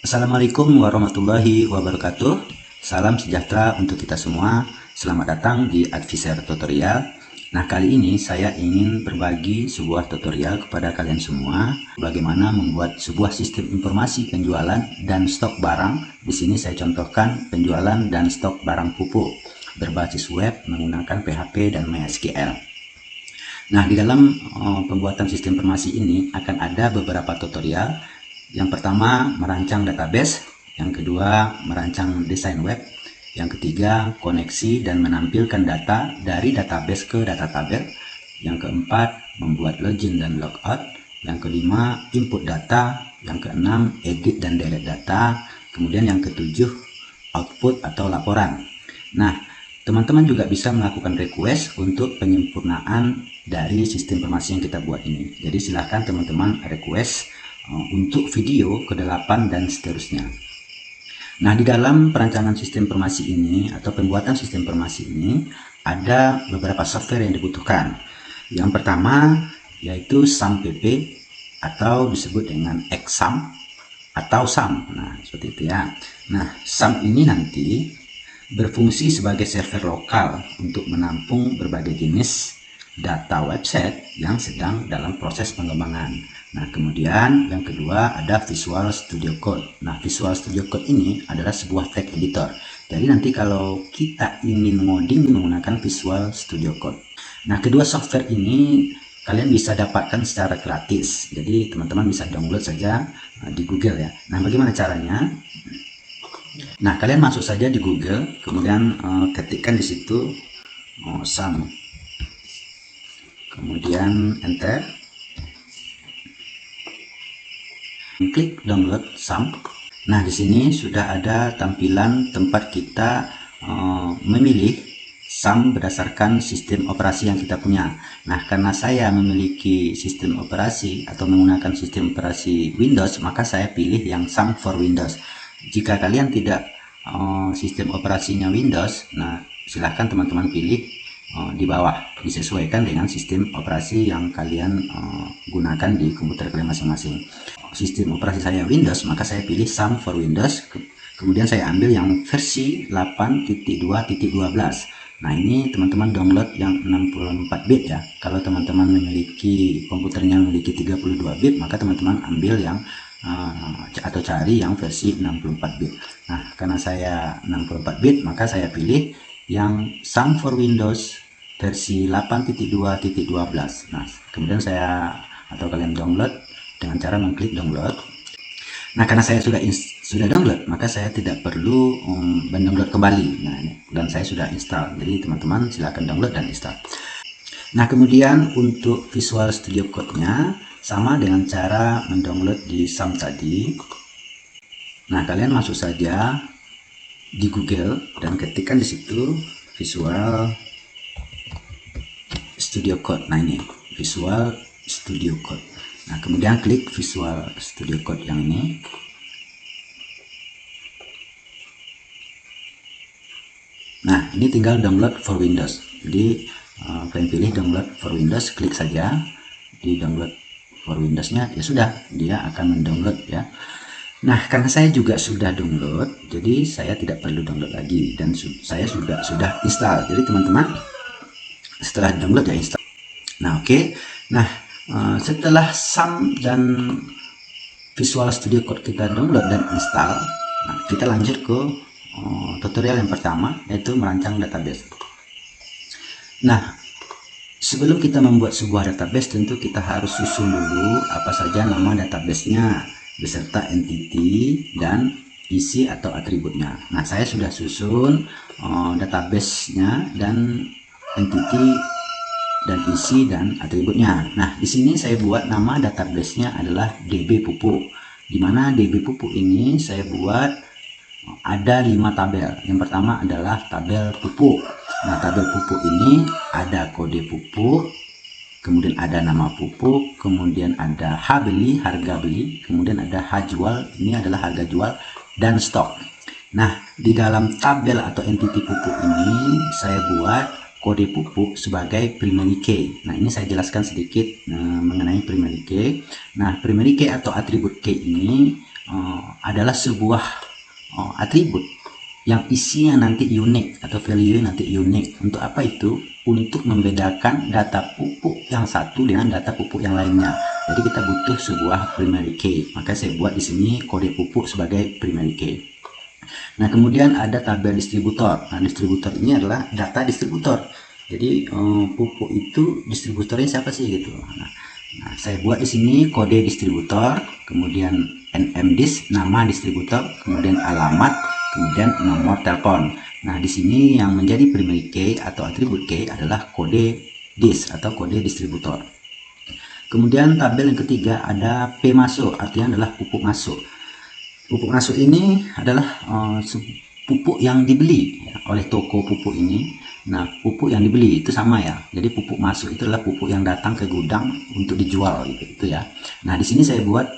Assalamualaikum warahmatullahi wabarakatuh. Salam sejahtera untuk kita semua. Selamat datang di Advisor Tutorial. Nah, kali ini saya ingin berbagi sebuah tutorial kepada kalian semua bagaimana membuat sebuah sistem informasi penjualan dan stok barang. Di sini saya contohkan penjualan dan stok barang pupuk berbasis web menggunakan PHP dan MySQL. Nah, di dalam pembuatan sistem informasi ini akan ada beberapa tutorial. Yang pertama, merancang database. Yang kedua, merancang desain web. Yang ketiga, koneksi dan menampilkan data dari database ke data tabel. Yang keempat, membuat login dan logout. Yang kelima, input data. Yang keenam, edit dan delete data. Kemudian yang ketujuh, output atau laporan. Nah, teman-teman juga bisa melakukan request untuk penyempurnaan dari sistem informasi yang kita buat ini. Jadi silahkan teman-teman request untuk video ke-8 dan seterusnya. Nah, di dalam perancangan sistem informasi ini atau pembuatan sistem informasi ini ada beberapa software yang dibutuhkan. Yang pertama yaitu SAM-PP atau disebut dengan XSAM atau SAM. Nah, seperti itu ya. Nah, SAM ini nanti berfungsi sebagai server lokal untuk menampung berbagai jenis data website yang sedang dalam proses pengembangan. Nah, kemudian yang kedua ada Visual Studio Code. Nah, Visual Studio Code ini adalah sebuah text editor. Jadi nanti kalau kita ingin ngoding menggunakan Visual Studio Code. Nah, kedua software ini kalian bisa dapatkan secara gratis. Jadi teman-teman bisa download saja di Google ya. Nah, bagaimana caranya? Nah, kalian masuk saja di Google, kemudian ketikkan di situ SAM, kemudian enter, klik download SAM. Nah, di sini sudah ada tampilan tempat kita memilih SAM berdasarkan sistem operasi yang kita punya. Nah, karena saya memiliki sistem operasi atau menggunakan sistem operasi Windows, maka saya pilih yang SAM for Windows. Jika kalian tidak sistem operasinya Windows, nah silahkan teman-teman pilih di bawah, disesuaikan dengan sistem operasi yang kalian gunakan di komputer kalian masing-masing. Sistem operasi saya Windows, maka saya pilih SAM for Windows. Kemudian saya ambil yang versi 8.2.12. Nah, ini teman-teman download yang 64 bit ya. Kalau teman-teman memiliki komputernya memiliki 32 bit, maka teman-teman ambil yang atau cari yang versi 64 bit. Nah, karena saya 64 bit, maka saya pilih yang SAM for Windows versi 8.2.12. Nah, kemudian saya atau kalian download dengan cara mengklik download. Nah, karena saya sudah download, maka saya tidak perlu mendownload kembali. Nah, dan saya sudah install. Jadi teman-teman silahkan download dan install. Nah, kemudian untuk Visual Studio Code-nya sama dengan cara mendownload di SAM tadi. Nah, kalian masuk saja di Google dan ketikkan di situ Visual Studio Code. Nah, ini Visual Studio Code. Nah, kemudian klik Visual Studio Code yang ini. Nah, ini tinggal download for Windows. Jadi kalian pilih download for Windows, klik saja di download for Windows-nya, ya sudah, dia akan mendownload ya. Nah, karena saya juga sudah download, jadi saya tidak perlu download lagi dan saya sudah install. Jadi teman-teman setelah download ya install. Nah, oke. Nah, setelah SAM dan Visual Studio Code kita download dan install, nah, kita lanjut ke tutorial yang pertama, yaitu merancang database. Nah, sebelum kita membuat sebuah database, tentu kita harus susun dulu apa saja nama database-nya beserta entity dan isi atau atributnya. Nah, saya sudah susun database-nya dan entity dan isi dan atributnya. Nah, di sini saya buat nama database-nya adalah DB Pupuk. Di mana DB Pupuk ini saya buat ada 5 tabel. Yang pertama adalah tabel pupuk. Nah, tabel pupuk ini ada kode pupuk, kemudian ada nama pupuk, kemudian ada H beli, harga beli, kemudian ada H jual, ini adalah harga jual, dan stok. Nah, di dalam tabel atau entity pupuk ini saya buat kode pupuk sebagai primary key. Nah, ini saya jelaskan sedikit mengenai primary key. Nah, primary key atau atribut key ini adalah sebuah atribut yang isinya nanti unik atau value nanti unik. Untuk apa itu? Untuk membedakan data pupuk yang satu dengan data pupuk yang lainnya. Jadi kita butuh sebuah primary key. Maka saya buat di sini kode pupuk sebagai primary key. Nah, kemudian ada tabel distributor. Nah, distributor ini adalah data distributor. Jadi pupuk itu distributornya siapa sih gitu. Nah, saya buat di sini kode distributor, kemudian nmdist nama distributor, kemudian alamat, kemudian nomor telepon. Nah, di sini yang menjadi primary key atau atribut key adalah kode dis atau kode distributor. Kemudian tabel yang ketiga ada P masuk, artinya adalah pupuk masuk. Pupuk masuk ini adalah pupuk yang dibeli oleh toko pupuk ini. Nah, pupuk yang dibeli itu sama ya. Jadi pupuk masuk itu adalah pupuk yang datang ke gudang untuk dijual gitu ya. Nah, di sini saya buat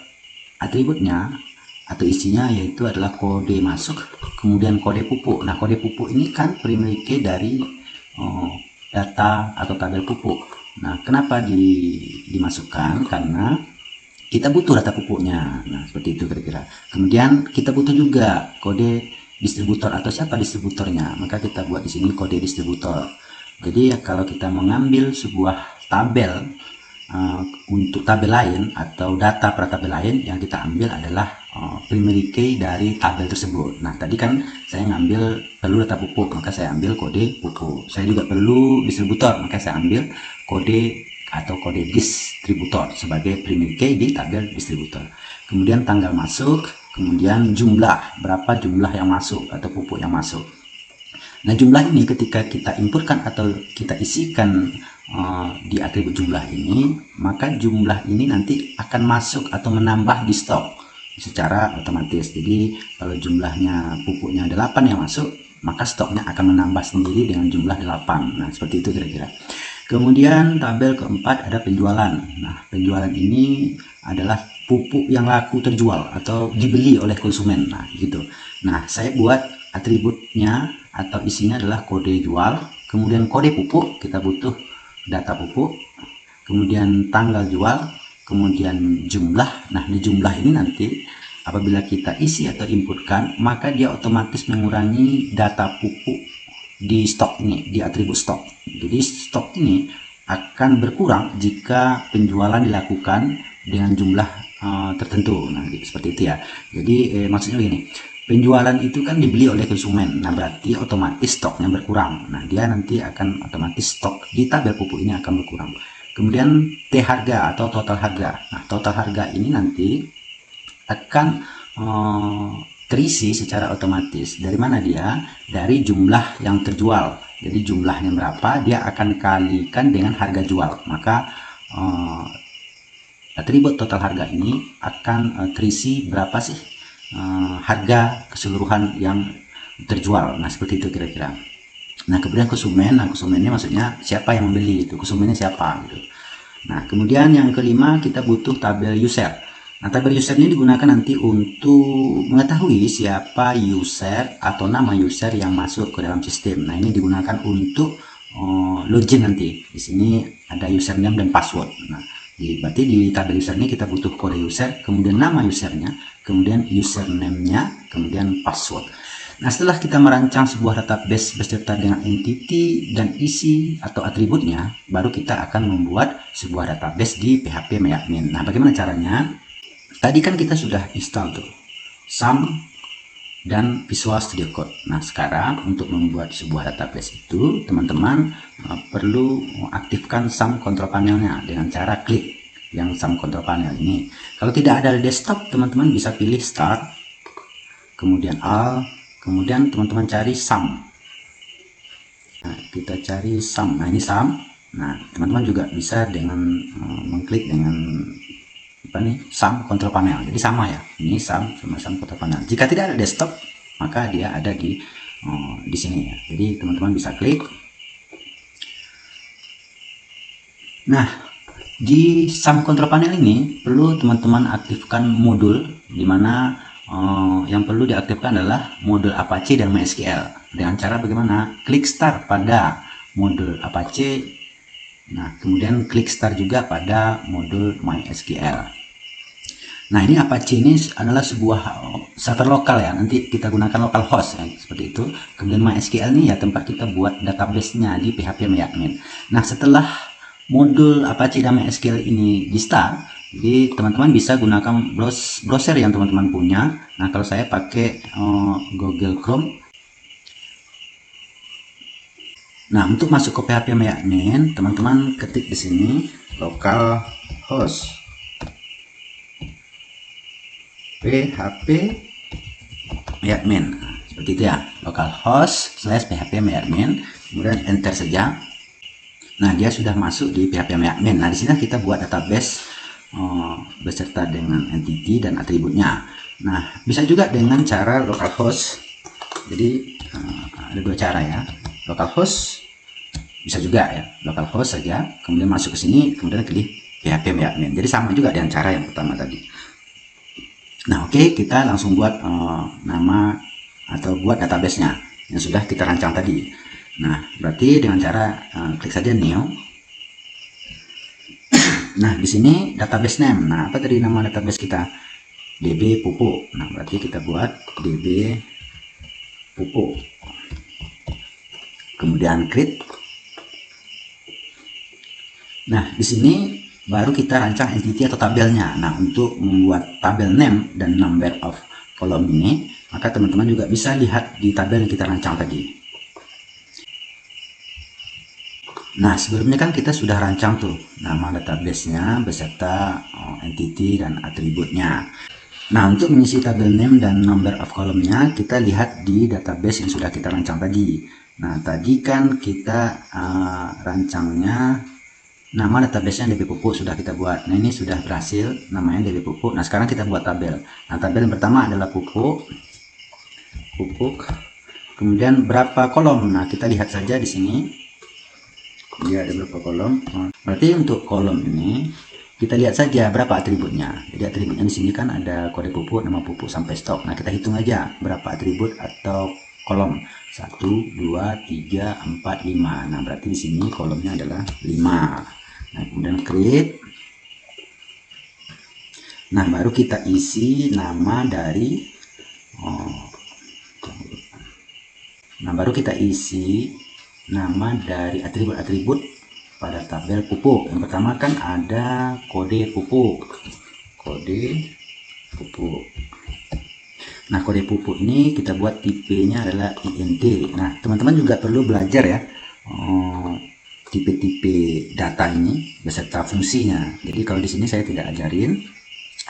atributnya atau isinya yaitu adalah kode masuk, kemudian kode pupuk. Nah, kode pupuk ini kan primary key dari data atau tabel pupuk. Nah, kenapa dimasukkan? Karena kita butuh data pupuknya. Nah, seperti itu kira-kira. Kemudian kita butuh juga kode distributor atau siapa distributornya. Maka kita buat di sini kode distributor. Jadi ya, kalau kita mengambil sebuah tabel untuk tabel lain atau data pada tabel lain, yang kita ambil adalah primary key dari tabel tersebut. Nah, tadi kan saya ngambil perlu data pupuk, maka saya ambil kode pupuk. Saya juga perlu distributor, maka saya ambil kode atau kode distributor sebagai primary key di tabel distributor. Kemudian tanggal masuk, kemudian jumlah, berapa jumlah yang masuk atau pupuk yang masuk. Nah, jumlah ini ketika kita inputkan atau kita isikan di atribut jumlah ini, maka jumlah ini nanti akan masuk atau menambah di stok secara otomatis. Jadi kalau jumlahnya pupuknya 8 yang masuk, maka stoknya akan menambah sendiri dengan jumlah 8. Nah, seperti itu kira-kira. Kemudian tabel keempat ada penjualan. Nah, penjualan ini adalah pupuk yang laku terjual atau dibeli oleh konsumen. Nah, gitu. Nah, saya buat atributnya atau isinya adalah kode jual, kemudian kode pupuk, kita butuh data pupuk, kemudian tanggal jual, kemudian jumlah. Nah, di jumlah ini nanti apabila kita isi atau inputkan, maka dia otomatis mengurangi data pupuk di stok ini, di atribut stok. Jadi stok ini akan berkurang jika penjualan dilakukan dengan jumlah tertentu. Nah, seperti itu ya. Jadi maksudnya begini, penjualan itu kan dibeli oleh konsumen. Nah, berarti otomatis stoknya berkurang. Nah, dia nanti akan otomatis stok di tabel pupuk ini akan berkurang. Kemudian T harga atau total harga. Nah, total harga ini nanti akan terisi secara otomatis. Dari mana dia? Dari jumlah yang terjual. Jadi jumlahnya berapa, dia akan kalikan dengan harga jual. Maka atribut total harga ini akan terisi berapa sih harga keseluruhan yang terjual. Nah, seperti itu kira-kira. Nah, kemudian konsumen. Nah, konsumen ini maksudnya siapa yang membeli itu, konsumennya siapa gitu. Nah, kemudian yang kelima kita butuh tabel user. Nah, tabel user ini digunakan nanti untuk mengetahui siapa user atau nama user yang masuk ke dalam sistem. Nah, ini digunakan untuk login nanti. Di sini ada username dan password. Nah, berarti di tabel user ini kita butuh kode user, kemudian nama usernya, kemudian username-nya, kemudian password. Nah, setelah kita merancang sebuah database beserta dengan entity dan isi atau atributnya, baru kita akan membuat sebuah database di PHP MyAdmin. Nah, bagaimana caranya? Tadi kan kita sudah install tuh SAM dan Visual Studio Code. Nah, sekarang untuk membuat sebuah database itu, teman-teman perlu aktifkan SAM control panelnya dengan cara klik yang SAM control panel ini. Kalau tidak ada di desktop, teman-teman bisa pilih Start, kemudian Alt, kemudian teman-teman cari SAM. Nah, kita cari SAM. Nah, ini SAM. Nah, teman-teman juga bisa dengan mengklik dengan SAM control panel. Jadi sama ya, ini SAM sama SAM control panel. Jika tidak ada desktop, maka dia ada di sini ya. Jadi teman-teman bisa klik. Nah, di SAM control panel ini perlu teman-teman aktifkan modul, dimana yang perlu diaktifkan adalah modul Apache dan MySQL. Dengan cara bagaimana? Klik start pada modul Apache. Nah, kemudian klik start juga pada modul MySQL. Nah, ini Apache ini adalah sebuah server lokal ya. Nanti kita gunakan localhost ya, seperti itu. Kemudian MySQL ini ya tempat kita buat database-nya di PHP MyAdmin. Nah, setelah modul Apache dan MySQL ini di start, jadi teman-teman bisa gunakan browser yang teman-teman punya. Nah, kalau saya pakai Google Chrome. Nah, untuk masuk ke PHP MyAdmin, teman-teman ketik di sini localhost PHP MyAdmin, seperti itu ya, localhost / PHP MyAdmin, kemudian enter saja. Nah, dia sudah masuk di PHP MyAdmin. Nah, di sini kita buat database beserta dengan entity dan atributnya. Nah, bisa juga dengan cara localhost. Jadi ada dua cara ya, localhost bisa juga ya, localhost saja, kemudian masuk ke sini, kemudian pilih PHP MyAdmin. Jadi sama juga dengan cara yang pertama tadi. Nah, oke, kita langsung buat nama atau buat database-nya yang sudah kita rancang tadi. Nah, berarti dengan cara klik saja new. Nah, di sini database name. Nah, apa tadi nama database kita? DB pupuk. Nah, berarti kita buat DB pupuk. Kemudian create. Nah, di sini baru kita rancang entity atau tabelnya. Nah, untuk membuat tabel name dan number of column ini, maka teman-teman juga bisa lihat di tabel yang kita rancang tadi. Nah, sebelumnya kan kita sudah rancang tuh nama database-nya beserta entity dan atributnya. Nah, untuk mengisi tabel name dan number of column-nya, kita lihat di database yang sudah kita rancang tadi. Nah, tadi kan kita rancangnya nama database-nya DB pupuk sudah kita buat. Nah, ini sudah berhasil namanya DB pupuk. Nah, sekarang kita buat tabel. Nah, tabel yang pertama adalah pupuk. Kemudian berapa kolom? Nah, kita lihat saja di sini. Dia ada berapa kolom? Berarti untuk kolom ini kita lihat saja berapa atributnya. Jadi atributnya di sini kan ada kode pupuk, nama pupuk sampai stok. Nah, kita hitung aja berapa atribut atau kolom. 1, 2, 3, 4, 5. Nah, berarti di sini kolomnya adalah 5. Nah, kemudian create. Nah, baru kita isi nama dari nama dari atribut-atribut pada tabel pupuk. Yang pertama kan ada kode pupuk. Nah, kode pupuk ini kita buat tipenya adalah INT. Nah, teman-teman juga perlu belajar ya tipe-tipe data ini beserta fungsinya. Jadi kalau di sini saya tidak ajarin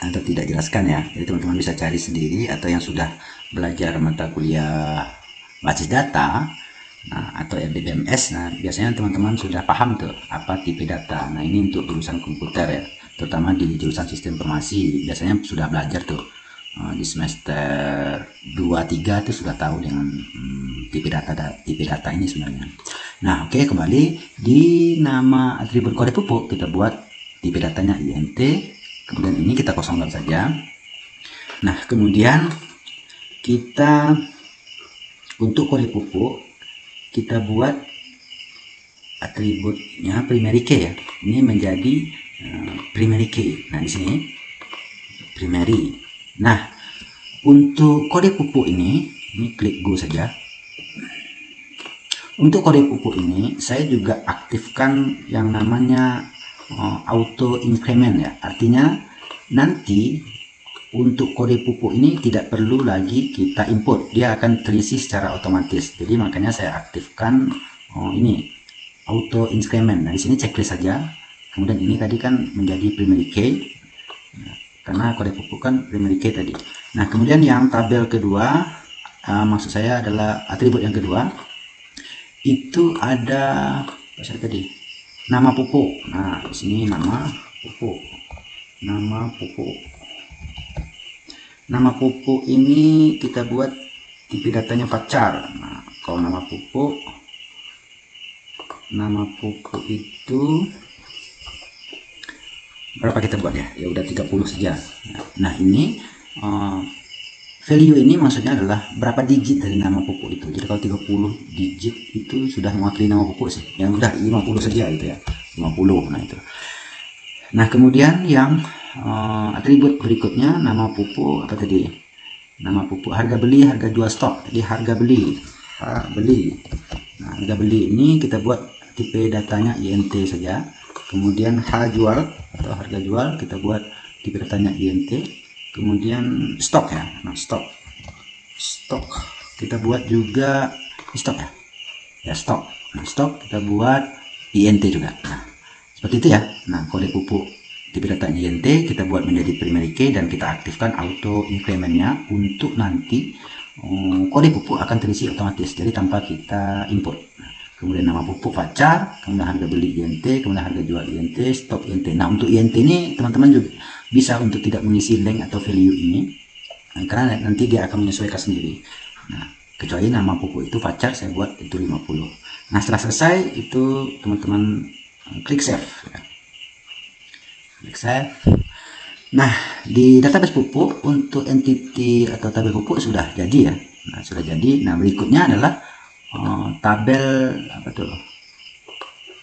atau tidak jelaskan ya. Jadi teman-teman bisa cari sendiri, atau yang sudah belajar mata kuliah basis data, nah, atau LDBMS, nah biasanya teman-teman sudah paham tuh apa tipe data. Nah, ini untuk jurusan komputer ya, terutama di jurusan sistem informasi biasanya sudah belajar tuh di semester 2-3 itu sudah tahu dengan tipe data ini sebenarnya. Nah, oke, kembali di nama atribut kode pupuk kita buat tipe datanya INT, kemudian ini kita kosongkan saja. Nah, kemudian kita untuk kode pupuk kita buat atributnya primary key ya. Ini menjadi primary key. Nah, di sini primary. Nah, untuk kode pupuk ini klik go saja. Untuk kode pupuk ini saya juga aktifkan yang namanya auto increment ya. Artinya nanti untuk kode pupuk ini tidak perlu lagi kita input, dia akan terisi secara otomatis. Jadi makanya saya aktifkan ini auto increment. Nah, di sini checklist saja. Kemudian ini tadi kan menjadi primary key, karena kode pupuk kan primary key tadi. Nah, kemudian yang tabel kedua, maksud saya adalah atribut yang kedua, itu ada apa tadi? Nama pupuk. Nah, di sini nama pupuk. Nama pupuk ini kita buat tipe datanya varchar. Nah, kalau nama pupuk itu berapa kita buat ya? Ya udah 30 saja. Nah, ini value ini maksudnya adalah berapa digit dari nama pupuk itu. Jadi kalau 30 digit itu sudah mewakili nama pupuk sih. Yang udah 50 saja gitu ya. 50. Nah, itu. Nah, kemudian yang atribut berikutnya, nama pupuk apa tadi, nama pupuk, harga beli, harga jual stok. Jadi harga beli, nah, harga beli ini kita buat tipe datanya INT saja. Kemudian H jual atau harga jual kita buat tipe datanya INT. Kemudian stok ya, nah stok kita buat juga stok ya, stok. Nah, stok kita buat INT juga. Nah, seperti itu ya. Nah, kode pupuk tipe datanya INT kita buat menjadi primary key dan kita aktifkan auto incrementnya untuk nanti kode pupuk akan terisi otomatis, jadi tanpa kita input. Nah, kemudian nama pupuk pacar, kemudian harga beli INT, kemudian harga jual INT, stok INT. Nah, untuk INT ini teman-teman juga bisa untuk tidak mengisi link atau value ini, karena nanti dia akan menyesuaikan sendiri. Nah, kecuali nama pupuk itu pacar saya buat itu 50. Nah, setelah selesai itu teman-teman klik save ya. Klik save. Nah, di database pupuk untuk entity atau tabel pupuk sudah jadi ya. Nah, sudah jadi. Nah, berikutnya adalah tabel apa tuh?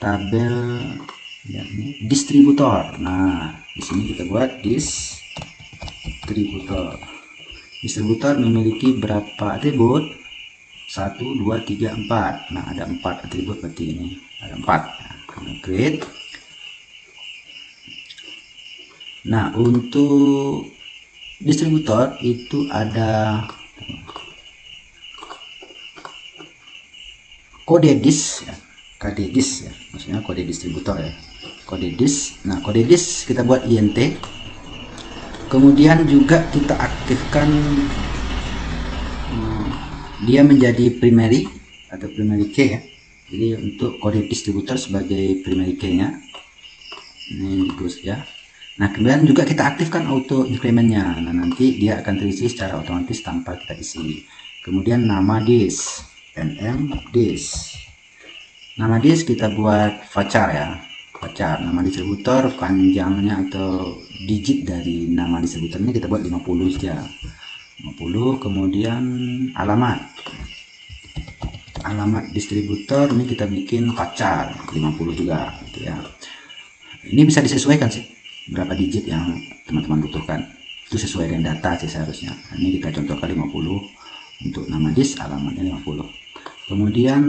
Tabel ya, ini distributor. Nah, di sini kita buat distributor. Distributor memiliki berapa atribut? 1, 2, 3, 4. Nah, ada 4 atribut berarti ini. Ada 4. Nah, create. Nah, untuk distributor itu ada kode dis ya. Kode dis ya. Maksudnya kode distributor ya. Kode dis. Nah, kode dis kita buat INT. Kemudian juga kita aktifkan dia menjadi primary atau primary key ya. Jadi untuk kode distributor sebagai primary key-nya ini terus ya. Nah, kemudian juga kita aktifkan auto incrementnya. Nah, nanti dia akan terisi secara otomatis tanpa kita isi. Kemudian nama disk, nm disk. Nama disk kita buat pacar ya. Pacar, nama distributor panjangnya atau digit dari nama distributornya kita buat 50 saja. 50. Kemudian alamat distributor ini kita bikin pacar 50 juga gitu ya. Ini bisa disesuaikan sih berapa digit yang teman-teman butuhkan, itu sesuai dengan data sih seharusnya. Ini kita contohkan 50 untuk nama disk, alamatnya 50. Kemudian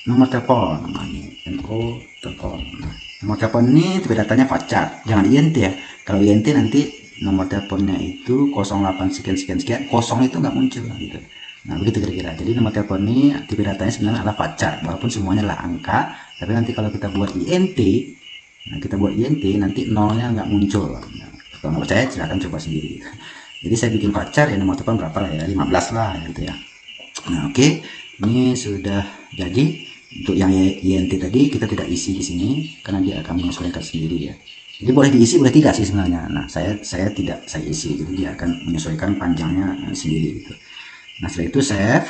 nomor telepon, namanya NO telepon. Nah, nomor telepon ini tipe datanya pacar, jangan INT ya. Kalau INT nanti nomor teleponnya itu 08 sekian sekian sekian, kosong itu nggak muncul gitu. Nah, begitu kira-kira. Jadi nomor telepon ini tipe datanya sebenarnya adalah pacar, walaupun semuanya adalah angka, tapi nanti kalau kita buat INT, nah kita buat INT nanti nolnya nggak muncul. Nah, kalau nggak percaya silahkan coba sendiri. Jadi saya bikin pacar ya, nomor telepon berapa lah ya, 15 lah gitu ya. Nah, oke. Ini sudah jadi. Untuk yang INT tadi kita tidak isi di sini karena dia akan menyesuaikan sendiri ya. Jadi boleh diisi boleh tidak sih sebenarnya. Nah, saya tidak saya isi, jadi dia akan menyesuaikan panjangnya sendiri gitu. Nah, setelah itu save.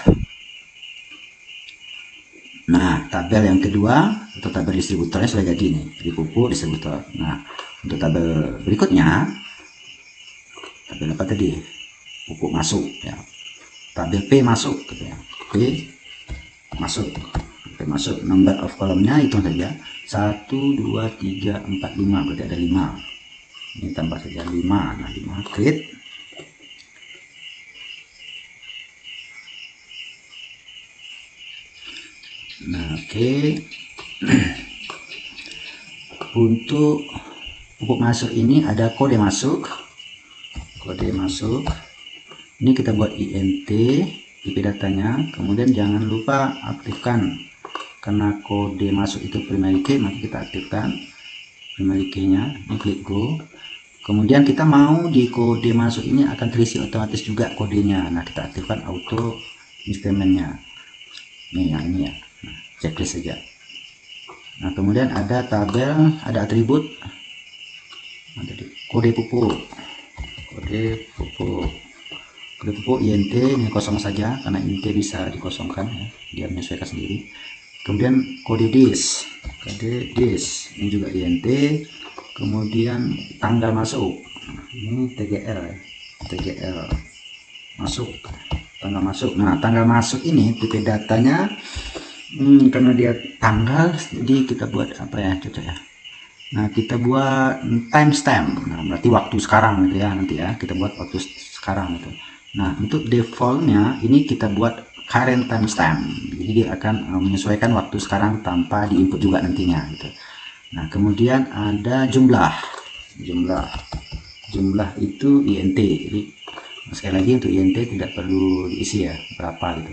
Nah, tabel yang kedua atau tabel distributornya sudah jadi nih, di pupuk distributor. Nah, untuk tabel berikutnya, tabel apa tadi? Pupuk masuk ya. Tabel P masuk gitu ya. P masuk. P masuk, number of kolomnya itu saja 1, 2, 3, 4, 5, berarti ada 5. Ini tambah saja 5. Nah, 5 create. Nah, oke. Untuk pupuk masuk ini ada kode masuk. Kode masuk. Ini kita buat INT, IP datanya. Kemudian jangan lupa aktifkan, karena kode masuk itu primary key, maka kita aktifkan primary key-nya. Ini klik go. Kemudian kita mau di kode masuk ini akan terisi otomatis juga kodenya. Nah, kita aktifkan auto increment-nya. Nih yang ini ya. Nah, checklist saja. Nah, kemudian ada tabel, ada atribut, ada di kode pupuk. Kode pupuk. Kode pupuk INT ini kosong saja karena INT bisa dikosongkan ya. Dia menyesuaikan sendiri. Kemudian kode disk, ini juga INT. Kemudian tanggal masuk, ini TGL masuk, tanggal masuk. Nah, tanggal masuk ini tipe datanya karena dia tanggal, jadi kita buat apa ya, cocok ya, Nah, kita buat timestamp. Nah, berarti waktu sekarang gitu ya, nanti ya kita buat waktu sekarang gitu. Nah, untuk defaultnya ini kita buat current timestamp. Jadi dia akan menyesuaikan waktu sekarang tanpa diinput juga nantinya gitu. Nah, kemudian ada jumlah itu INT. Jadi sekali lagi untuk INT tidak perlu diisi ya berapa gitu.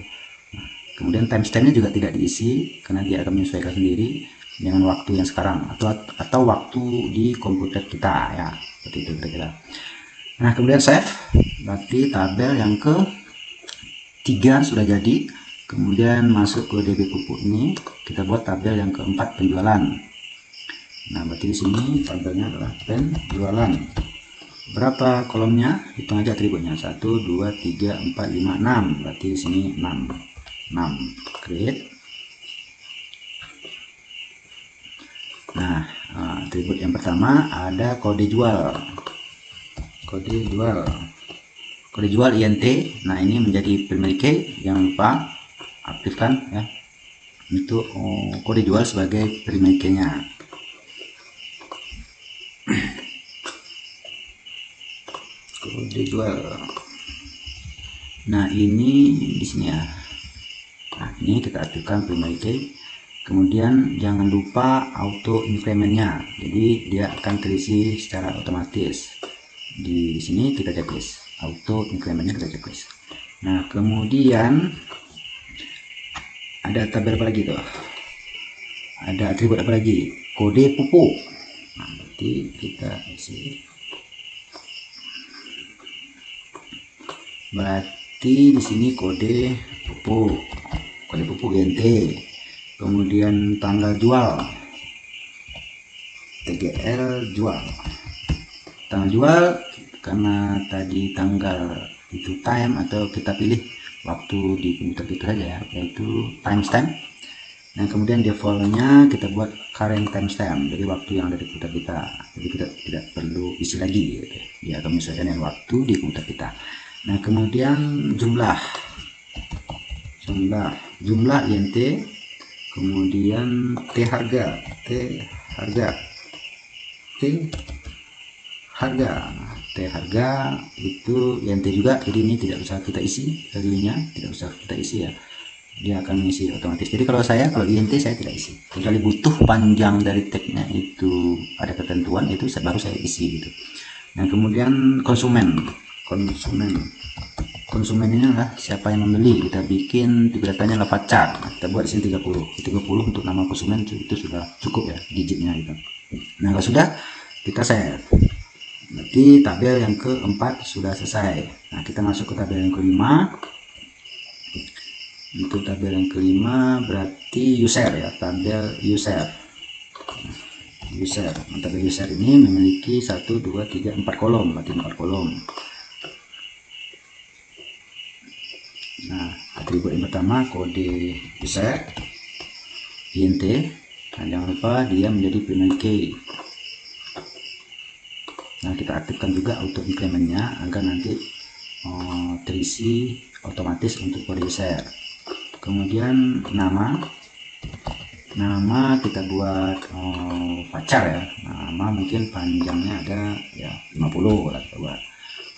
Nah, kemudian timestampnya juga tidak diisi karena dia akan menyesuaikan sendiri dengan waktu yang sekarang atau waktu di komputer kita ya, seperti itu kira-kira. Nah, kemudian save. Berarti tabel yang ke-3 sudah jadi. Kemudian masuk ke DB pupuk ini, kita buat tabel yang keempat, penjualan. Nah, berarti di sini tabelnya adalah penjualan. Berapa kolomnya? Hitung aja atributnya. 1 2 3 4 5 6. Berarti di sini 6. Create. Nah, atribut yang pertama ada kode jual. Kode jual INT. Nah, ini menjadi primary key, jangan lupa aktifkan ya untuk kode jual sebagai primary key-nya. Kode jual. Nah, ini di sini ya. Nah, ini kita aktifkan primary key. Kemudian jangan lupa auto incrementnya, jadi dia akan terisi secara otomatis. Di sini kita checklist auto incrementnya, kita checklist. Nah, kemudian ada tabel apa lagi tuh, ada atribut apa lagi, kode pupuk. Nah, berarti kita isi, berarti di sini kode pupuk INT. Kemudian tanggal jual, TGL jual. Tanggal jual karena tadi tanggal itu time, atau kita pilih waktu di komputer kita saja ya, yaitu timestamp. Nah, kemudian defaultnya kita buat current timestamp, jadi waktu yang ada di komputer kita. Jadi kita tidak perlu isi lagi gitu. Dia akan menyesuaikan dengan waktu di komputer kita. Nah, kemudian jumlah INT. Kemudian T harga itu INT juga, jadi ini tidak usah kita isi, value-nya tidak usah kita isi ya, dia akan mengisi otomatis. Jadi kalau INT saya tidak isi, kecuali butuh panjang dari tagnya itu ada ketentuan, itu baru saya isi gitu. Nah, kemudian konsumen ini adalah siapa yang membeli. Kita bikin datanya adalah pacar. Nah, kita buat di sini 30 untuk nama konsumen, itu sudah cukup ya digitnya gitu. Nah, kalau sudah, kita save. Berarti tabel yang keempat sudah selesai. Nah, kita masuk ke tabel yang kelima. Untuk tabel yang kelima berarti user ya, tabel user. Tabel user ini memiliki 1 2 3 4 kolom, berarti 4 kolom. Nah, atribut yang pertama kode user INT, dan jangan lupa dia menjadi primary key. Nah, kita aktifkan juga auto incrementnya agar nanti terisi otomatis untuk kode user. Kemudian nama kita buat pacar ya, nama mungkin panjangnya ada ya 50 lah coba.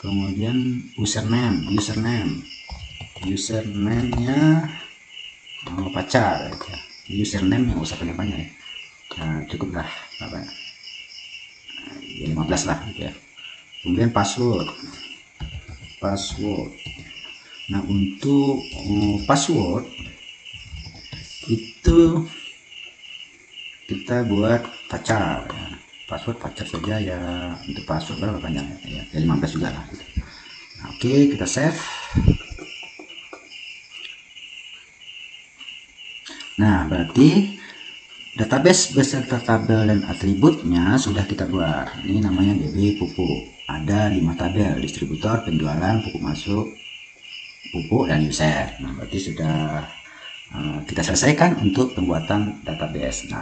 Kemudian username-nya pacar ya. Username yang usah panjang-panjang ya. Nah, cukuplah apa ya, 15 lah gitu ya. Kemudian password. Nah, untuk password itu kita buat pacar ya. Password pacar saja ya. Untuk password berapa panjangnya ya, 15 juga lah gitu. Nah, oke, kita save. Nah, berarti database beserta tabel dan atributnya sudah kita buat. Ini namanya DB pupuk. Ada 5 tabel, distributor, penjualan, pupuk masuk, pupuk, dan user. Nah, berarti sudah kita selesaikan untuk pembuatan database.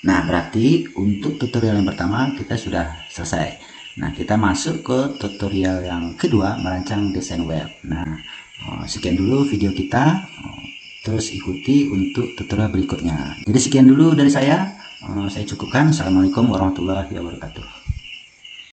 Nah, berarti untuk tutorial yang pertama kita sudah selesai. Nah, kita masuk ke tutorial yang kedua, merancang desain web. Nah, sekian dulu video kita. Terus ikuti untuk tutorial berikutnya. Jadi sekian dulu dari saya. Saya cukupkan. Assalamualaikum warahmatullahi wabarakatuh.